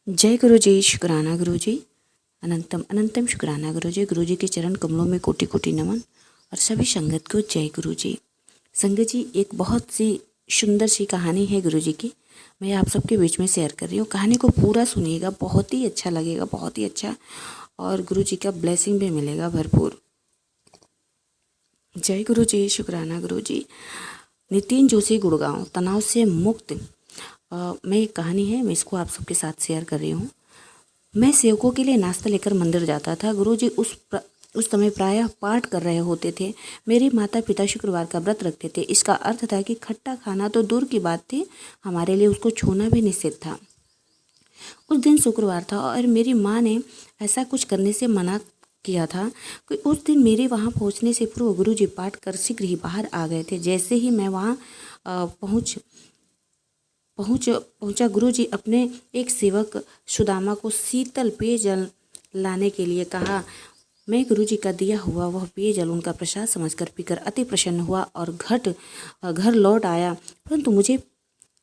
जय गुरु जी, शुक्राना गुरु जी, अनंतम अनंतम शुक्राना गुरु जी। गुरु जी के चरण कमलों में कोटि कोटि नमन और सभी संगत को जय गुरु जी। संगत जी, एक बहुत सी सुंदर सी कहानी है गुरु जी की, मैं आप सबके बीच में शेयर कर रही हूँ। कहानी को पूरा सुनिएगा, बहुत ही अच्छा लगेगा, बहुत ही अच्छा, और गुरु जी का ब्लेसिंग भी मिलेगा भरपूर। जय गुरु जी, शुक्राना गुरु जी। नितिन जोशी, गुड़गांव, तनाव से मुक्त मैं एक कहानी है, मैं इसको आप सबके साथ शेयर कर रही हूँ। मैं सेवकों के लिए नाश्ता लेकर मंदिर जाता था। गुरुजी उस समय प्रायः पाठ कर रहे होते थे। मेरे माता पिता शुक्रवार का व्रत रखते थे। इसका अर्थ था कि खट्टा खाना तो दूर की बात थी, हमारे लिए उसको छूना भी निषिद्ध था। उस दिन शुक्रवार था और मेरी माँ ने ऐसा कुछ करने से मना किया था कि उस दिन मेरे वहाँ पहुँचने से पूर्व गुरुजी पाठ कर शीघ्र ही बाहर आ गए थे। जैसे ही मैं वहाँ पहुंचा, गुरुजी अपने एक सेवक सुदामा को शीतल पेयजल लाने के लिए कहा। मैं गुरुजी का दिया हुआ वह पेयजल उनका प्रसाद समझकर पीकर अति प्रसन्न हुआ और घर लौट आया। परंतु मुझे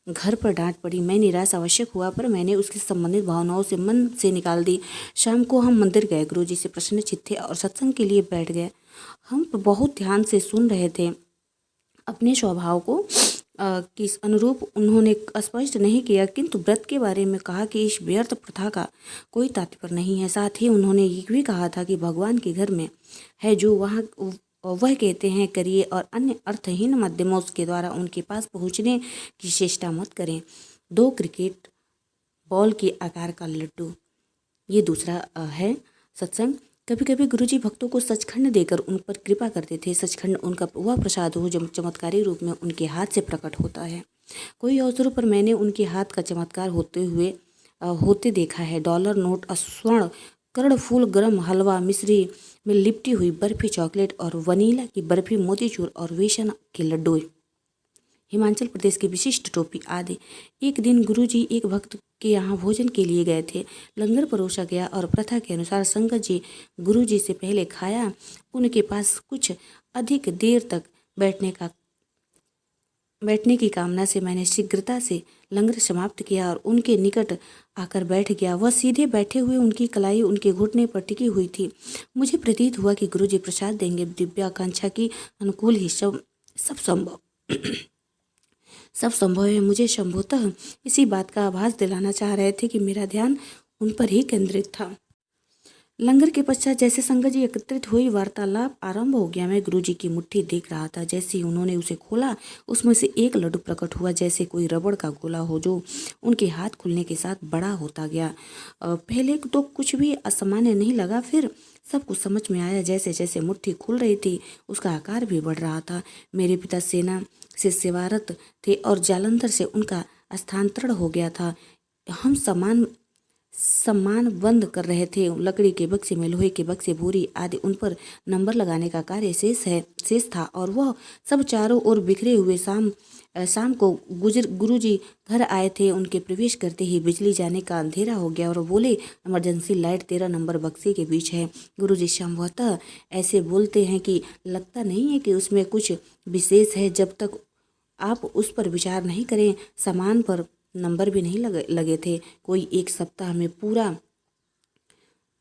घर पर डांट पड़ी। मैं निराश आवश्यक हुआ, पर मैंने उसके संबंधित भावनाओं से मन से निकाल दी। शाम को हम मंदिर गए, गुरुजी से प्रसन्नचित्त थे और सत्संग के लिए बैठ गए। हम बहुत ध्यान से सुन रहे थे। अपने स्वभाव को किस अनुरूप उन्होंने स्पष्ट नहीं किया, किंतु व्रत के बारे में कहा कि इस व्यर्थ प्रथा का कोई तात्पर्य नहीं है। साथ ही उन्होंने ये भी कहा था कि भगवान के घर में है जो वह कहते हैं करिए, और अन्य अर्थहीन माध्यमों के द्वारा उनके पास पहुंचने की चेष्टा मत करें। 2 क्रिकेट बॉल के आकार का लड्डू, ये दूसरा है सत्संग। कभी कभी गुरुजी भक्तों को सचखंड देकर उन पर कृपा करते थे। सचखंड उनका वह प्रसाद हो जो चमत्कारी रूप में उनके हाथ से प्रकट होता है। कोई अवसरों पर मैंने उनके हाथ का चमत्कार होते देखा है। डॉलर नोट, स्वर्ण कर्णफूल, गरम हलवा, मिश्री में लिपटी हुई बर्फी, चॉकलेट और वनीला की बर्फी, मोतीचूर और बेसन के लड्डू, हिमाचल प्रदेश की विशिष्ट टोपी आदि। एक दिन गुरुजी एक भक्त के यहाँ भोजन के लिए गए थे। लंगर परोसा गया और प्रथा के अनुसार संगत जी गुरुजी से पहले खाया। उनके पास कुछ अधिक देर तक बैठने की कामना से मैंने शीघ्रता से लंगर समाप्त किया और उनके निकट आकर बैठ गया। वह सीधे बैठे हुए, उनकी कलाई उनके घुटने पर टिकी हुई थी। मुझे प्रतीत हुआ कि गुरुजी प्रसाद देंगे। दिव्याकांक्षा की अनुकूल ही सब संभव है। मुझे संभवतः इसी बात का आभास दिलाना चाह रहे थे कि मेरा ध्यान उन पर ही केंद्रित था। लंगर के पश्चात जैसे संगत जी एकत्रित हुई, वार्तालाप आरंभ हो गया। मैं गुरुजी की मुट्ठी देख रहा था। जैसे ही उन्होंने उसे खोला, उसमें से एक लड्डू प्रकट हुआ, जैसे कोई रबड़ का गोला हो जो उनके हाथ खुलने के साथ बड़ा होता गया। पहले तो कुछ भी असामान्य नहीं लगा, फिर सब कुछ समझ में आया। जैसे जैसे मुट्ठी खुल रही थी, उसका आकार भी बढ़ रहा था। मेरे पिता सेना से सेवारत थे और जालंधर से उनका स्थानांतरण हो गया था। हम सामान बंद कर रहे थे। लकड़ी के बक्से में लोहे के बक्से, बोरी आदि, उन पर नंबर लगाने का कार्य शेष था और वह सब चारों ओर बिखरे हुए। शाम को गुरुजी घर आए थे। उनके प्रवेश करते ही बिजली जाने का अंधेरा हो गया और बोले, इमरजेंसी लाइट 13 नंबर बक्से के बीच है। गुरुजी संभवतः ऐसे बोलते हैं कि लगता नहीं है कि उसमें कुछ विशेष है जब तक आप उस पर विचार नहीं करें। सामान पर नंबर भी नहीं लगे थे। कोई 1 सप्ताह में पूरा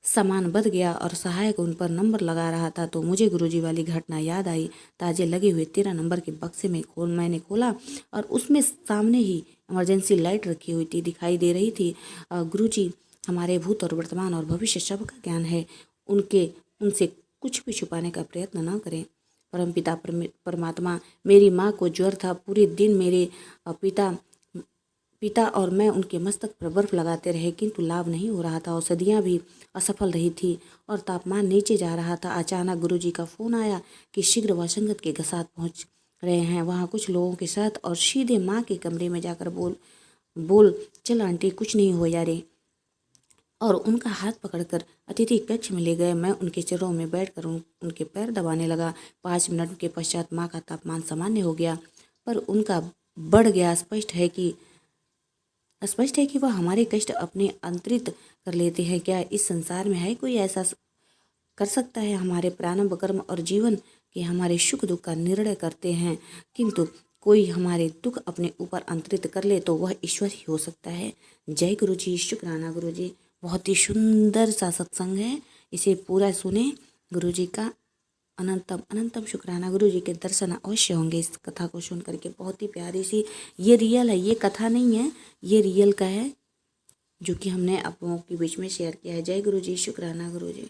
सामान बच गया और सहायक उन पर नंबर लगा रहा था तो मुझे गुरुजी वाली घटना याद आई। ताजे लगे हुए 13 नंबर के बक्से में मैंने खोला और उसमें सामने ही इमरजेंसी लाइट रखी हुई थी, दिखाई दे रही थी। गुरुजी हमारे भूत और वर्तमान और भविष्य सब का ज्ञान है। उनसे कुछ भी छुपाने का प्रयत्न न करें। परमपिता परमात्मा, मेरी माँ को ज्वर था। पूरे दिन मेरे पिता और मैं उनके मस्तक पर बर्फ लगाते रहे, किंतु लाभ नहीं हो रहा था। औषधियाँ भी असफल रही थी और तापमान नीचे जा रहा था। अचानक गुरुजी का फोन आया कि शीघ्र वह संगत के साथ पहुंच रहे हैं, वहाँ कुछ लोगों के साथ, और सीधे माँ के कमरे में जाकर बोल चल आंटी, कुछ नहीं हो जा रे, और उनका हाथ पकड़कर अतिथि कक्ष में ले गए। मैं उनके चरणों में बैठकर उनके पैर दबाने लगा। 5 मिनट के पश्चात माँ का तापमान सामान्य हो गया, पर उनका बढ़ गया। स्पष्ट है कि वह हमारे कष्ट अपने अंतरित कर लेते हैं। क्या इस संसार में है कोई ऐसा कर सकता है? हमारे प्रारंभ कर्म और जीवन के हमारे सुख दुख का निर्णय करते हैं, किंतु कोई हमारे दुख अपने ऊपर अंतरित कर ले तो वह ईश्वर ही हो सकता है। जय गुरु जी, शुक्राना गुरु जी। बहुत ही सुंदर सा सत्संग है, इसे पूरा सुने। गुरु जी का अनंतम अनंतम शुक्राना। गुरु जी के दर्शन अवश्य होंगे इस कथा को सुन करके। बहुत ही प्यारी सी, ये रियल है, ये कथा नहीं है, ये रियल का है जो कि हमने आप लोगों के बीच में शेयर किया है। जय गुरु जी, शुक्राना गुरु जी।